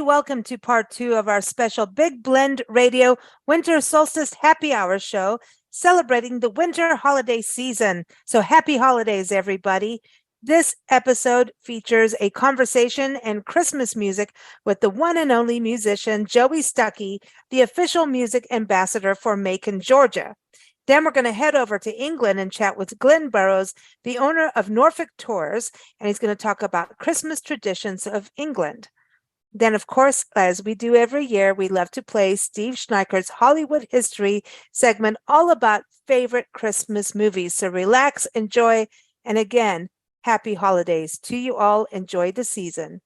welcome to part 2 of our special Big Blend Radio Winter Solstice Happy Hour show, celebrating the winter holiday season. So happy holidays, everybody. This episode features a conversation and Christmas music with the one and only musician, Joey Stuckey, the official music ambassador for Macon, Georgia. Then we're going to head over to England and chat with Glynn Burrows, the owner of Norfolk Tours, and he's going to talk about Christmas traditions of England. Then, of course, as we do every year, we love to play Steve Schneickert's Hollywood History segment, all about favorite Christmas movies. So relax, enjoy, and again, happy holidays to you all. Enjoy the season.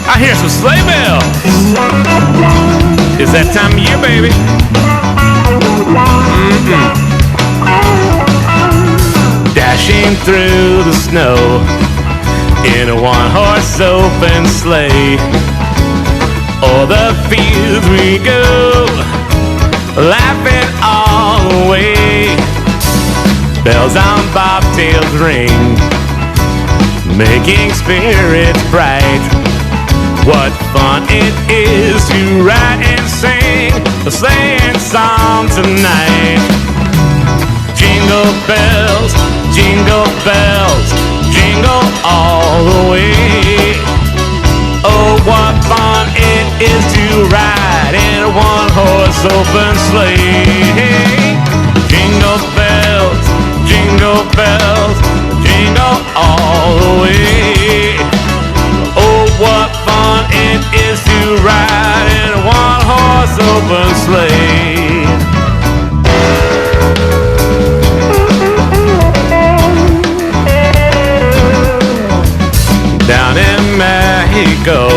I hear some sleigh bells. It's that time of year, baby. Dashing through the snow in a one-horse open sleigh. O'er the fields we go, laughing all the way. Bells on bobtails ring, making spirits bright. What fun it is to ride and sing a sleighing song tonight. Jingle bells, jingle all the way. Oh, what fun it is to ride in a one-horse open sleigh. Jingle bells, jingle all the way. Oh, what fun it is to ride in a one-horse open sleigh. Down in Mexico,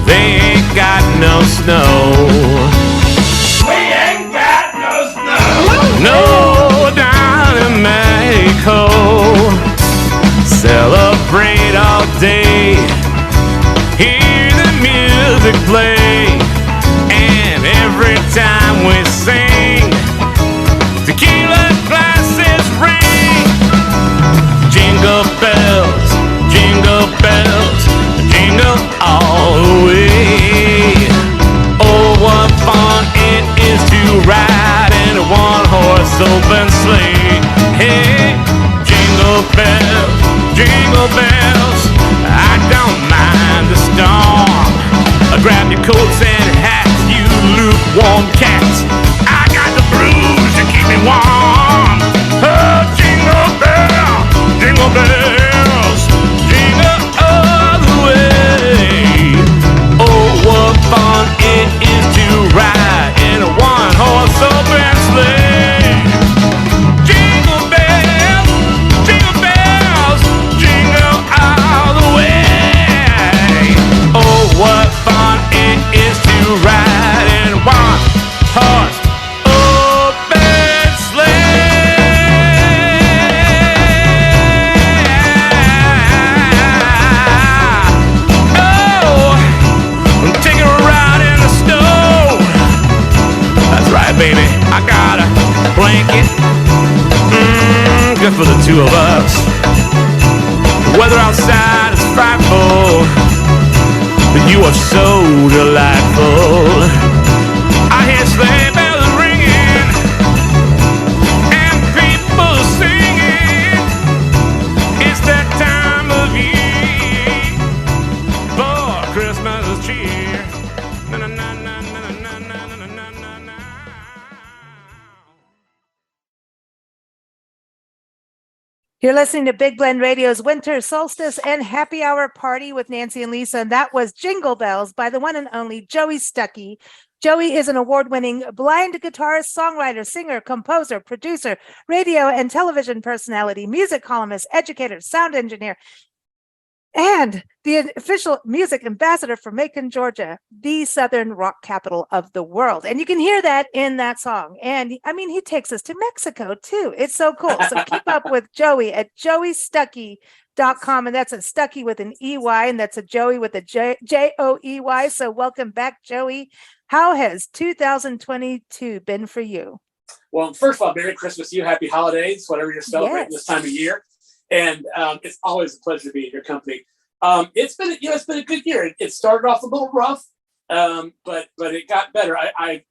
they ain't got no snow. We ain't got no snow. No, down in Mexico, celebrate all day, hear the music play, and every time we sing, tequila glasses ring. Jingle bells, jingle all the way. Oh, what fun it is to ride in a one-horse open sleigh. Hey, jingle bells, I don't mind the storm. Grab your coats and hats, you lukewarm cats. I got the blues to keep me warm. Oh, jingle bells, jingle all the way. Oh, what fun it is to ride in a one-horse open sleigh. Jingle bells, jingle all the way. Oh, what fun it is to ride in a one-horse open sleigh. Oh, I'm taking a ride in the snow. That's right, baby, I got a blanket, good for the two of us. The weather outside is frightful, but you are so delightful. I hear sleigh bells ringing and people singing. It's that time of year for Christmas cheer. Na na na na na na na na na na na. You're listening to Big Blend Radio's Winter Solstice and Happy Hour Party with Nancy and Lisa, and that was Jingle Bells by the one and only Joey Stuckey. Joey is an award-winning blind guitarist, songwriter, singer, composer, producer, radio and television personality, music columnist, educator, sound engineer, and the official music ambassador for Macon, Georgia, the Southern rock capital of the world. And you can hear that in that song. And I mean, he takes us to Mexico too. It's so cool. So keep up with Joey at joeystuckey.com. .com, and that's a Stuckey with an EY, and that's a Joey with a Joey. So welcome back, Joey. How has 2022 been for you? Well, first of all, Merry Christmas to you. Happy holidays, whatever you're celebrating this time of year. And it's always a pleasure to be in your company. It's been a good year. It started off a little rough, but it got better. I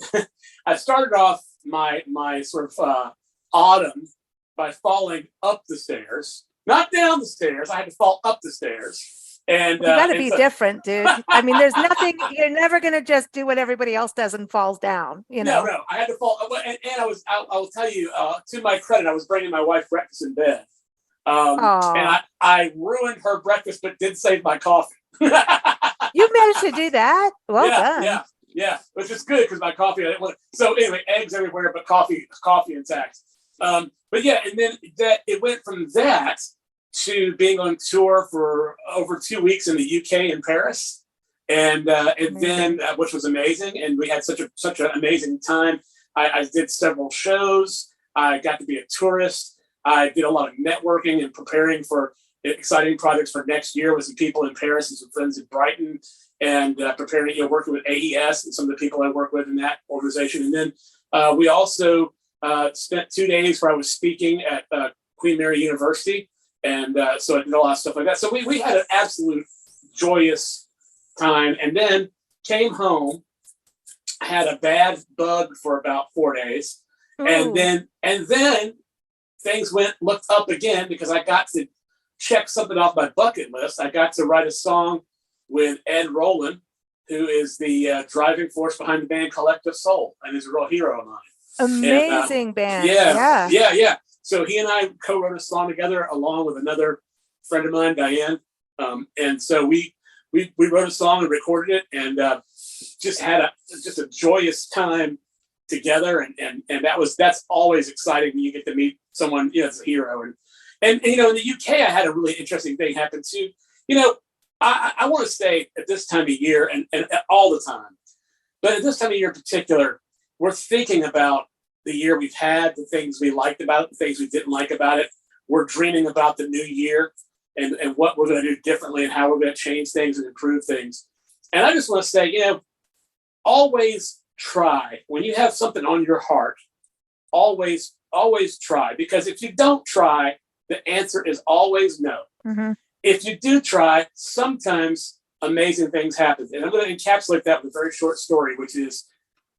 started off my sort of autumn by falling up the stairs, not down the stairs. I had to fall up the stairs. And you got to be different, dude. I mean, there's nothing. You're never going to just do what everybody else does and falls down. You know. No. I had to fall, and I will tell you, to my credit, I was bringing my wife breakfast in bed, and I ruined her breakfast, but did save my coffee. You managed to do that. Well done. Yeah, which is good because my coffee. I didn't want so anyway, eggs everywhere, but coffee intact. But yeah, and then it went from that to being on tour for over 2 weeks in the UK in Paris, and then which was amazing, and we had such an amazing time. I did several shows. I got to be a tourist. I did a lot of networking and preparing for exciting projects for next year with some people in Paris and some friends in Brighton, and preparing, working with AES and some of the people I work with in that organization. And then we also spent 2 days where I was speaking at Queen Mary University. And so I did a lot of stuff like that. So we had an absolute joyous time, and then came home, had a bad bug for about 4 days. Ooh. And then things looked up again because I got to check something off my bucket list. I got to write a song with Ed Roland, who is the driving force behind the band Collective Soul and is a real hero of mine. Amazing band. Yeah. So he and I co-wrote a song together along with another friend of mine, Diane. And so we wrote a song and recorded it, and just had a joyous time together. And that's always exciting when you get to meet someone, as a hero. And in the UK, I had a really interesting thing happen too. I want to say at this time of year and all the time, but at this time of year in particular, we're thinking about the year we've had, the things we liked about it, the things we didn't like about it. We're dreaming about the new year and what we're going to do differently and how we're going to change things and improve things. And I just want to say, always try. When you have something on your heart, always try. Because if you don't try, the answer is always no. Mm-hmm. If you do try, sometimes amazing things happen. And I'm going to encapsulate that with a very short story, which is,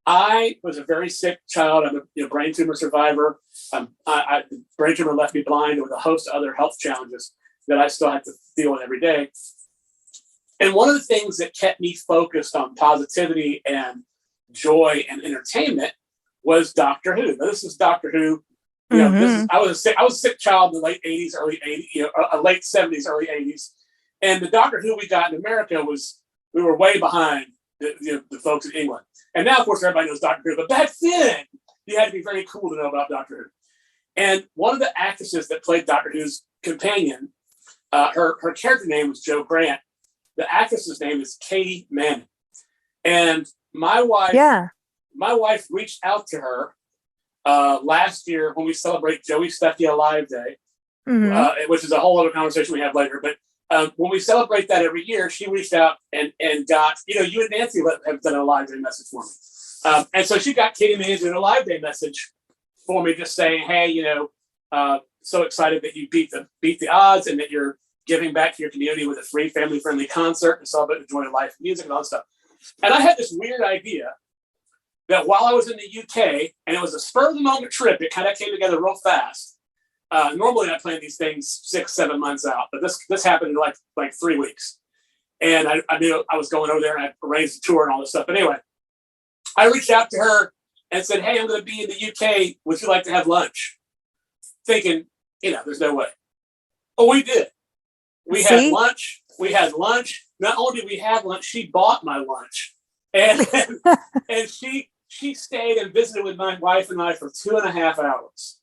I was a very sick child. I'm a brain tumor survivor. Brain tumor left me blind with a host of other health challenges that I still have to deal with every day. And one of the things that kept me focused on positivity and joy and entertainment was Doctor Who. Now, this is Doctor Who. I was a sick child in the late 80s, early 80s, late 70s, early 80s. And the Doctor Who we got in America we were way behind the folks in England. And now, of course, everybody knows Doctor Who. But back then, you had to be very cool to know about Doctor Who. And one of the actresses that played Doctor Who's companion, her character name was Jo Grant. The actress's name is Katie Manning. And my wife reached out to her last year when we celebrate Joey Stuckey Alive Day, which is a whole other conversation we have later. But when we celebrate that every year, she reached out and got, you and Nancy have done a live day message for me. And so she got Katie Manning doing a live day message for me, just saying, hey, so excited that you beat the odds and that you're giving back to your community with a free family-friendly concert and celebrate the joy of life, music and all that stuff. And I had this weird idea that while I was in the UK, and it was a spur-of-the-moment trip, it kind of came together real fast. Normally I plan these things 6-7 months out, but this happened in like 3 weeks. And I knew I was going over there and I arranged the tour and all this stuff. But anyway, I reached out to her and said, hey, I'm going to be in the UK. Would you like to have lunch? Thinking, there's no way. Oh, we did. We had lunch. Not only did we have lunch, she bought my lunch. And she stayed and visited with my wife and I for 2.5 hours.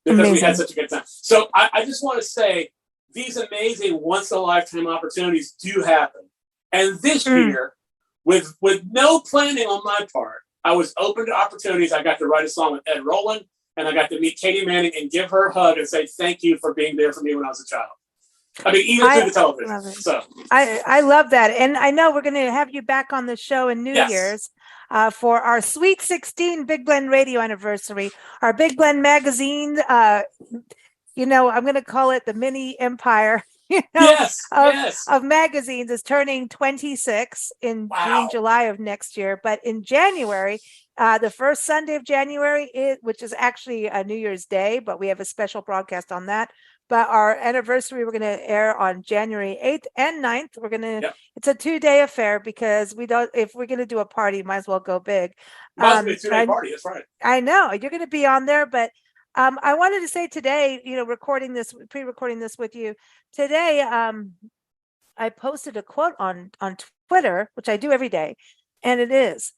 Because amazing. We had such a good time. So I just want to say these amazing once-in-a-lifetime opportunities do happen. And this year, with no planning on my part, I was open to opportunities. I got to write a song with Ed Roland, and I got to meet Katie Manning and give her a hug and say thank you for being there for me when I was a child. I mean, even through the love television. it. So I love that. And I know we're going to have you back on the show in New Yes. Year's for our Sweet 16 Big Blend Radio anniversary, our Big Blend magazine. I'm going to call it the mini empire. yes, of, yes. of magazines is turning 26 in Wow. June, July of next year. But in January, the first Sunday of January, which is actually a New Year's Day, but we have a special broadcast on that. But our anniversary, we're going to air on January 8th and 9th. We're going to, It's a 2-day affair because if we're going to do a party, might as well go big. Might as well be a 2-day party. That's right. I know you're going to be on there, but I wanted to say today, pre-recording this with you today, I posted a quote on Twitter, which I do every day. And it is,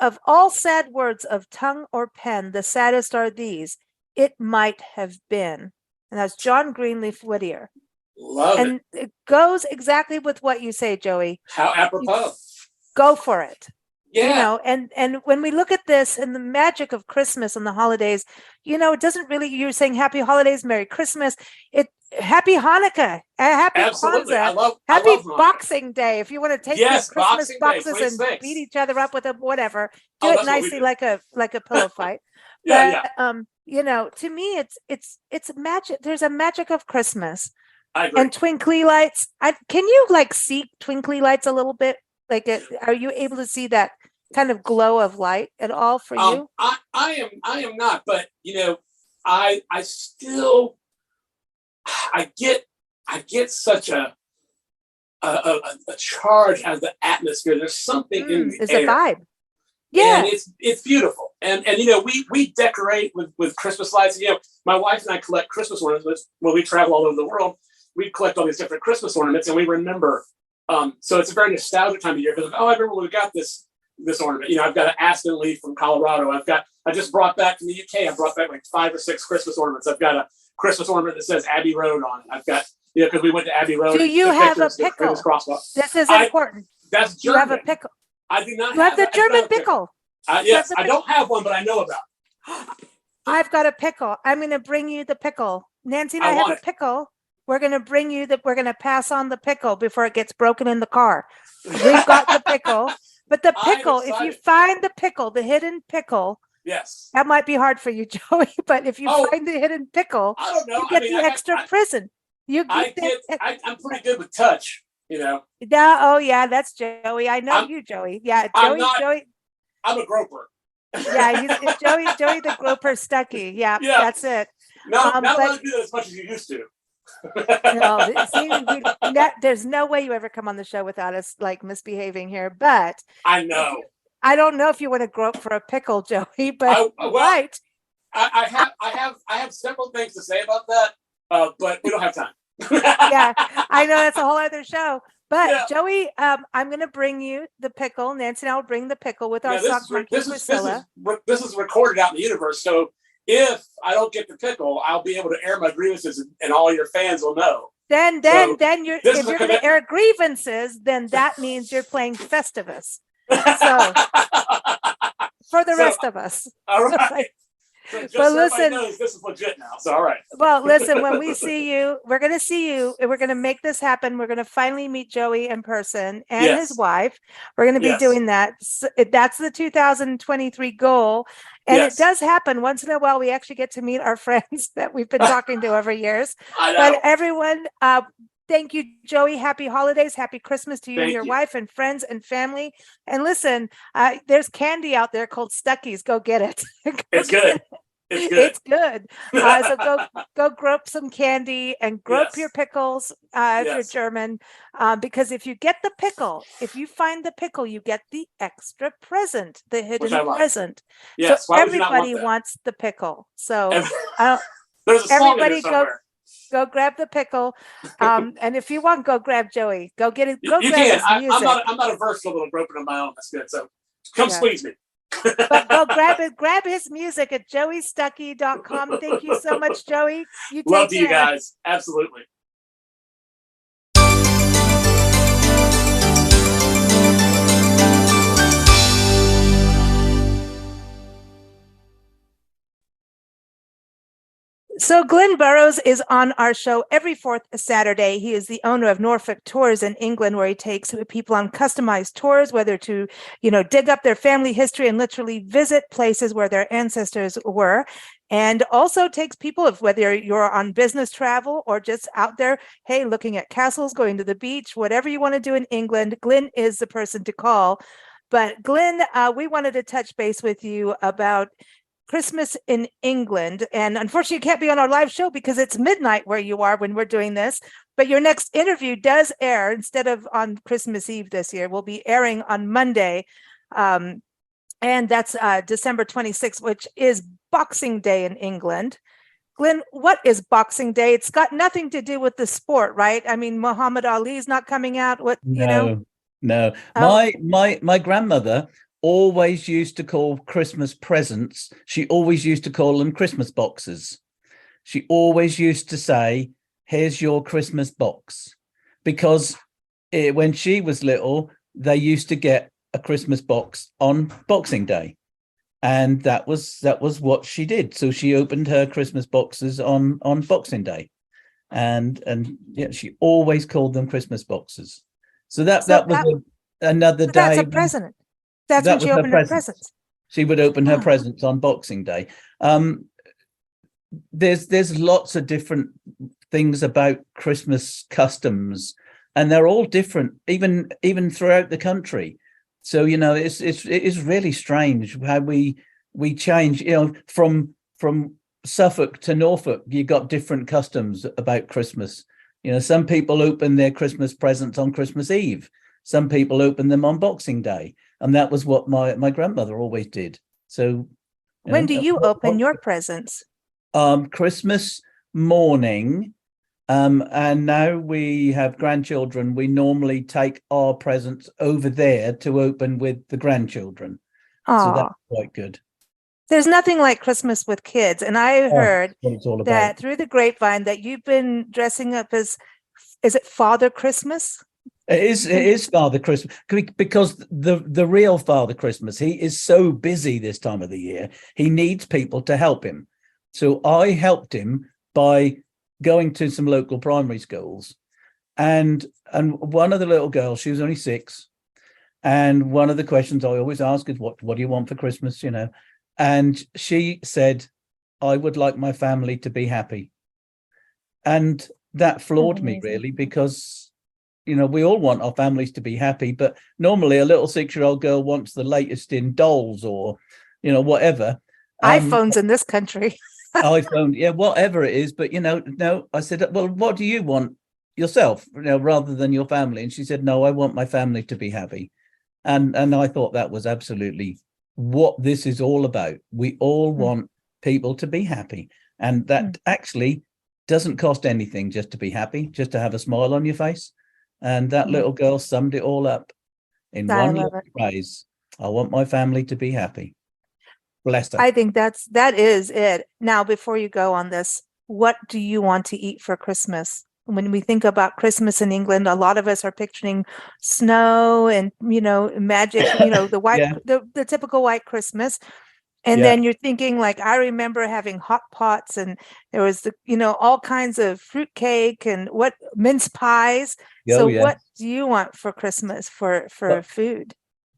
of all sad words of tongue or pen, the saddest are these, it might have been. And that's John Greenleaf Whittier. Love and it goes exactly with what you say, Joey. How apropos. Go for it. Yeah. And when we look at this and the magic of Christmas and the holidays, it doesn't really, you're saying happy holidays, Merry Christmas, happy Hanukkah, happy Kwanzaa, happy Boxing Day. If you want to take your Christmas boxes and beat each other up with them, whatever, do it nicely like a pillow fight. But to me, it's magic. There's a magic of Christmas. I agree. And twinkly lights. Can you see twinkly lights a little bit? Are you able to see that kind of glow of light at all for you? I am not, but I still get such a charge out of the atmosphere. There's something in the air. It's a vibe. Yeah, and it's beautiful. And we decorate with Christmas lights. My wife and I collect Christmas ornaments when we travel all over the world. We collect all these different Christmas ornaments, and we remember. So it's a very nostalgic time of year because I remember when we got this ornament. I've got an aspen leaf from Colorado. I just brought back from the UK. I brought back like 5 or 6 Christmas ornaments. I've got a Christmas ornament that says Abbey Road on it. I've got because we went to Abbey Road. Do you have a pickle? This is important. That's German. You have a pickle. I do not. You have the German pickle. Yes, I don't have one, but I know about. I've got a pickle. I'm going to bring you the pickle. Nancy and I have a pickle. We're going to bring you we're going to pass on the pickle before it gets broken in the car. We've got the pickle, but the pickle, if you find the pickle, the hidden pickle, yes, that might be hard for you, Joey, but if you find the hidden pickle, I don't know. you get the extra prison. I'm pretty good with touch, Yeah. Oh yeah. That's Joey. I know you, Joey. Yeah. Joey. I'm a groper. Yeah. He's Joey the groper Stuckey. Yeah. That's it. No, not allowed to do that as much as you used to. No, there's no way you ever come on the show without us misbehaving here. But I know. I don't know if you want to grope for a pickle, Joey, but right. I have several things to say about that, but we don't have time. Yeah, I know that's a whole other show. But Joey, I'm going to bring you the pickle. Nancy and I will bring the pickle with our sock monkey Priscilla. This is recorded out in the universe, so if I don't get the pickle, I'll be able to air my grievances, and all your fans will know. Then if you're going to air grievances, then that means you're playing Festivus. So for the rest of us. All right. So just so listen, knows this is legit now. So all right. Well, listen, when we see you, we're going to see you. We're going to make this happen. We're going to finally meet Joey in person and his wife. We're going to be doing that. So that's the 2023 goal. And it does happen once in a while. We actually get to meet our friends that we've been talking to over years. I know. But everyone, thank you, Joey. Happy holidays. Happy Christmas to you and your wife and friends and family. And listen, there's candy out there called Stuckies. Go get it. It's good. It's good. So go grope some candy and grope your pickles if you're German. Because if you get the pickle, if you find the pickle, you get the extra present, the hidden present. Yes. So everybody wants the pickle. So there's a song in there somewhere. Go grab the pickle, and if you want, go grab Joey. Go get it. Go you grab can. his music. I'm not averse to a little groping on my own. That's good. So come squeeze me. But go grab it. Grab his music at joeystuckey.com. Thank you so much, Joey. Love you guys. Absolutely. So Glynn Burrows is on our show every fourth Saturday. He is the owner of Norfolk Tours in England, where he takes people on customized tours, whether to, dig up their family history and literally visit places where their ancestors were, and also takes people, whether you're on business travel or just out there, hey, looking at castles, going to the beach, whatever you want to do in England, Glynn is the person to call. But Glynn, we wanted to touch base with you about Christmas in England. And unfortunately, you can't be on our live show because it's midnight where you are when we're doing this. But your next interview does air instead of on Christmas Eve this year. Will be airing on Monday. And that's December 26th, which is Boxing Day in England. Glynn, what is Boxing Day? It's got nothing to do with the sport, right? I mean, Muhammad Ali's not coming out. No. Oh. My grandmother always used to call Christmas presents. She always used to call them Christmas boxes. She always used to say, here's your Christmas box. Because when she was little, they used to get a Christmas box on Boxing Day. And that was what she did. So she opened her Christmas boxes on Boxing Day. And yeah, she always called them Christmas boxes. So that was another day. That's a present. That's when she opened her presents. She would open her presents on Boxing Day. There's lots of different things about Christmas customs, and they're all different, even throughout the country. So it is really strange how we change. From Suffolk to Norfolk, you got different customs about Christmas. Some people open their Christmas presents on Christmas Eve. Some people open them on Boxing Day. And that was what my grandmother always did. So when do you open your presents? Christmas morning. And now we have grandchildren. We normally take our presents over there to open with the grandchildren. So that's quite good. There's nothing like Christmas with kids. And I heard that through the grapevine that you've been dressing up as, is it Father Christmas? It is Father Christmas, because the real Father Christmas, he is so busy this time of the year. He needs people to help him. So I helped him by going to some local primary schools, and one of the little girls, she was only 6, and one of the questions I always ask is, what do you want for Christmas? And she said, I would like my family to be happy. And that floored me really, because we all want our families to be happy, but normally a little 6-year-old girl wants the latest in dolls or, whatever. iPhones in this country. iPhone, yeah, whatever it is. But, no, I said, well, what do you want yourself, rather than your family? And she said, no, I want my family to be happy. And I thought that was absolutely what this is all about. We all want people to be happy. And that actually doesn't cost anything just to be happy, just to have a smile on your face. And that little girl summed it all up in one little phrase. I want my family to be happy. Bless her. I think that is it. Now, before you go on this, what do you want to eat for Christmas? When we think about Christmas in England, a lot of us are picturing snow and, magic, the white, the typical white Christmas. And then you're thinking, like, I remember having hot pots, and there was all kinds of fruitcake and mince pies. What do you want for Christmas for food?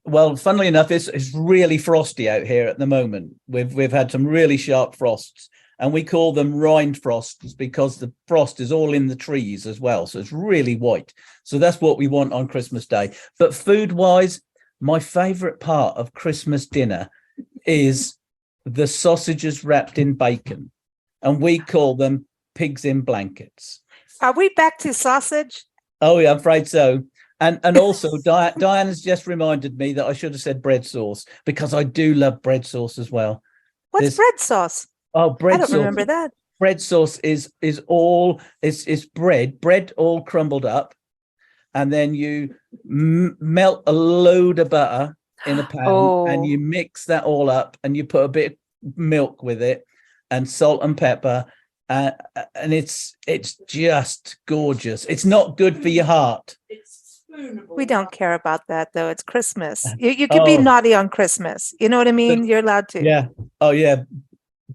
Well, funnily enough, it's really frosty out here at the moment. We've had some really sharp frosts, and we call them rind frosts because the frost is all in the trees as well. So it's really white. So that's what we want on Christmas Day. But food wise, my favorite part of Christmas dinner is the sausages wrapped in bacon, and we call them pigs in blankets. Are we back to sausage? Oh yeah, I'm afraid so. And also Diane has just reminded me that I should have said bread sauce, because I do love bread sauce as well. What's bread sauce? Oh, bread sauce. I don't remember that. Bread sauce is bread all crumbled up, and then you melt a load of butter in a pan, and you mix that all up, and you put a bit of milk with it and salt and pepper, and it's just gorgeous. It's not good for your heart. We don't care about that, though. It's Christmas. You can be naughty on Christmas. You know what I mean? You're allowed to. Yeah. Oh yeah.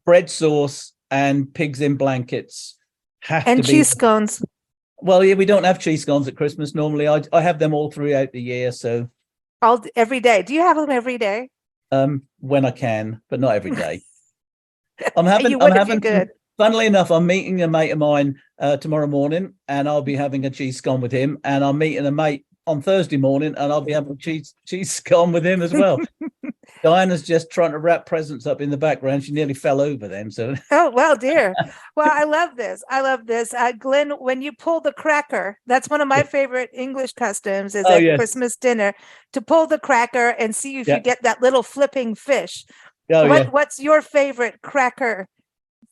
Bread sauce and pigs in blankets have And to be. cheese scones. Well, yeah, we don't have cheese scones at Christmas normally. I have them all throughout the year, so Every day. Do you have them every day? when I can, but not every day. You I'm would if you having could. Funnily enough, I'm meeting a mate of mine tomorrow morning, and I'll be having a cheese scone with him. And I'm meeting a mate on Thursday morning, and I'll be having cheese scone with him as well. Diana's just trying to wrap presents up in the background. She nearly fell over then. So Oh, well, dear. Well, I love this. I love this. Glynn, when you pull the cracker, that's one of my favorite English customs is Oh, at yes. Christmas dinner to pull the cracker and see if Yeah. you get that little flipping fish. Oh, yeah. What's your favorite cracker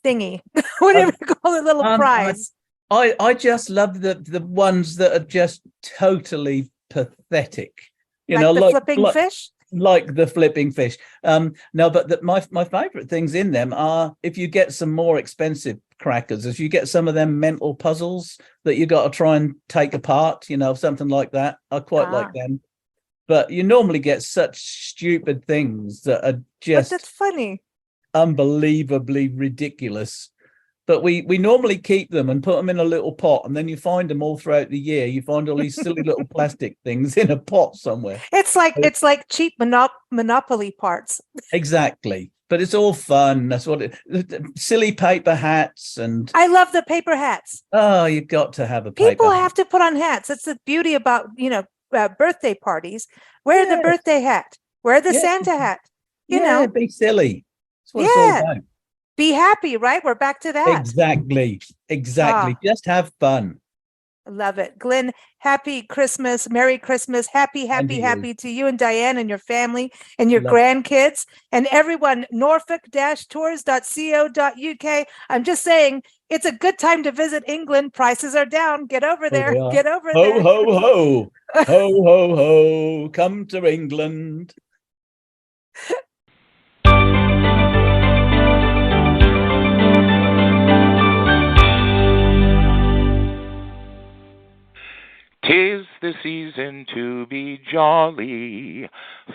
thingy? Whatever you call it, little prize. I just love the ones that are just totally pathetic. You Like know, the flipping fish? like the flipping fish. No, but my favorite things in them are if you get some more expensive crackers, if you get some of them mental puzzles that you got to try and take apart, you know, something like that. I quite like them. But you normally get such stupid things that are But just that's funny. unbelievably ridiculous. But we normally keep them and put them in a little pot, and then you find them all throughout the year. You find all these silly little plastic things in a pot somewhere. It's like cheap Monopoly parts. Exactly. But it's all fun. That's what silly paper hats and I love the paper hats. oh, you've got to have a paper People hat. have to put on hats. That's the beauty about, birthday parties. Wear the birthday hat. Wear the Santa hat. You know, be silly. That's what it's all about. Be happy, right? We're back to that. Exactly. Just have fun. I love it. Glynn, happy Christmas. Merry Christmas. Happy to you and Diane and your family and your grandkids and everyone. Norfolk-tours.co.uk. I'm just saying it's a good time to visit England. Prices are down. Get over there. Get over there. Ho, ho, ho. Ho, ho, ho. Come to England. Tis the season to be jolly,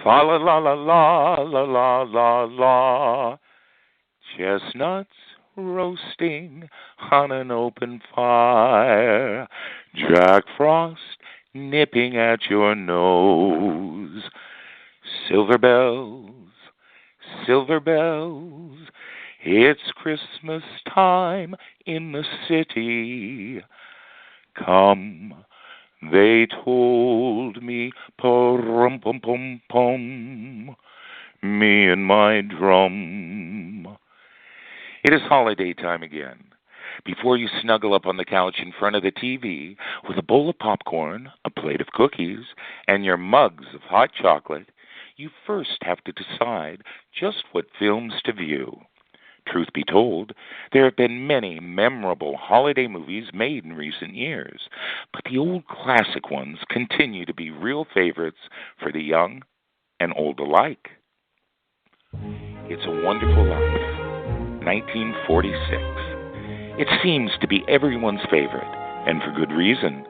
fa la la la la la la la la. Chestnuts roasting on an open fire, Jack Frost nipping at your nose. Silver bells, it's Christmas time in the city. Come, they told me, pum-pum-pum, me and my drum. It is holiday time again. Before you snuggle up on the couch in front of the TV with a bowl of popcorn, a plate of cookies, and your mugs of hot chocolate, you first have to decide just what films to view. Truth be told, there have been many memorable holiday movies made in recent years, but the old classic ones continue to be real favorites for the young and old alike. It's a Wonderful Life, 1946. It seems to be everyone's favorite, and for good reason.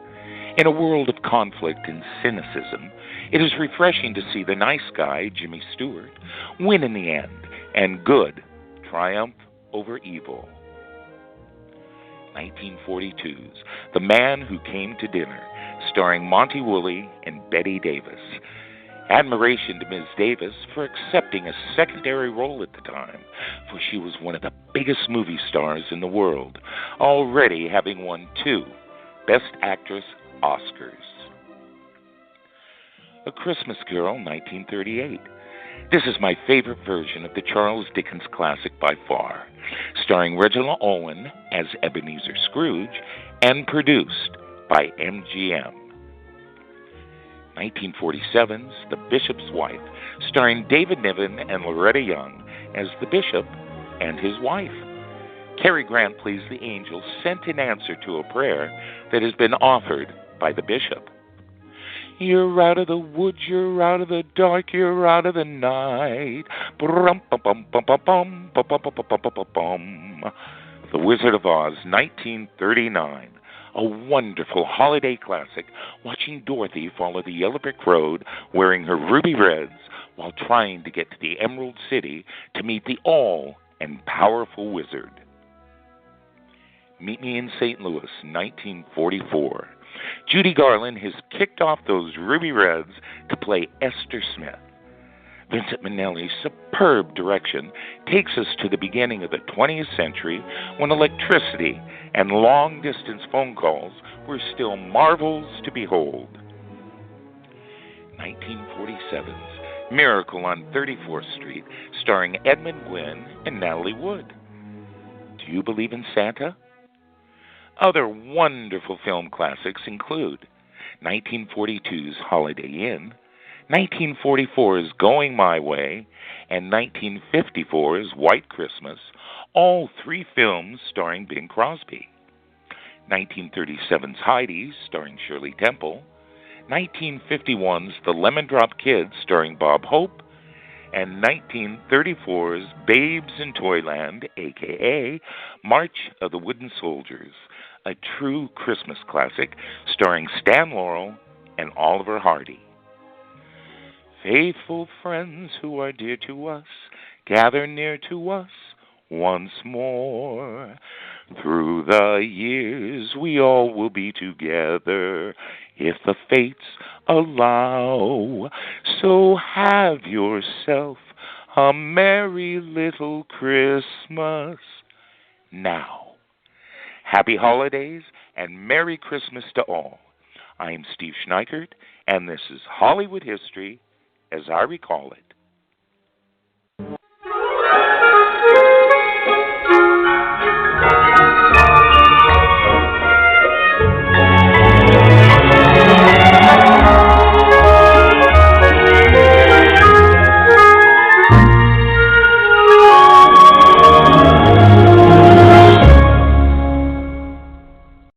In a world of conflict and cynicism, it is refreshing to see the nice guy, Jimmy Stewart, win in the end, and good triumph over evil. 1942's The Man Who Came to Dinner, starring Monty Woolley and Bette Davis. Admiration to Ms. Davis for accepting a secondary role at the time, for she was one of the biggest movie stars in the world, already having won 2 Best Actress Oscars. A Christmas Carol, 1938. This is my favorite version of the Charles Dickens classic by far, starring Reginald Owen as Ebenezer Scrooge and produced by MGM. 1947's The Bishop's Wife, starring David Niven and Loretta Young as the bishop and his wife. Cary Grant plays the angel sent in answer to a prayer that has been offered by the bishop. You're out of the woods, you're out of the dark, you're out of the night. The Wizard of Oz, 1939. A wonderful holiday classic, watching Dorothy follow the yellow brick road wearing her ruby reds while trying to get to the Emerald City to meet the all and powerful wizard. Meet me in St. Louis, 1944. Judy Garland has kicked off those Ruby Reds to play Esther Smith. Vincent Minnelli's superb direction takes us to the beginning of the 20th century when electricity and long-distance phone calls were still marvels to behold. 1947's Miracle on 34th Street, starring Edmund Gwynn and Natalie Wood. Do you believe in Santa? Other wonderful film classics include 1942's Holiday Inn, 1944's Going My Way, and 1954's White Christmas, all three films starring Bing Crosby. 1937's Heidi, starring Shirley Temple, 1951's The Lemon Drop Kids, starring Bob Hope, and 1934's Babes in Toyland, a.k.a. March of the Wooden Soldiers, a true Christmas classic starring Stan Laurel and Oliver Hardy. Faithful friends who are dear to us, gather near to us once more. Through the years we all will be together, if the fates allow. So have yourself a merry little Christmas now. Happy holidays and Merry Christmas to all. I am Steve Schneickert, and this is Hollywood History as I recall it.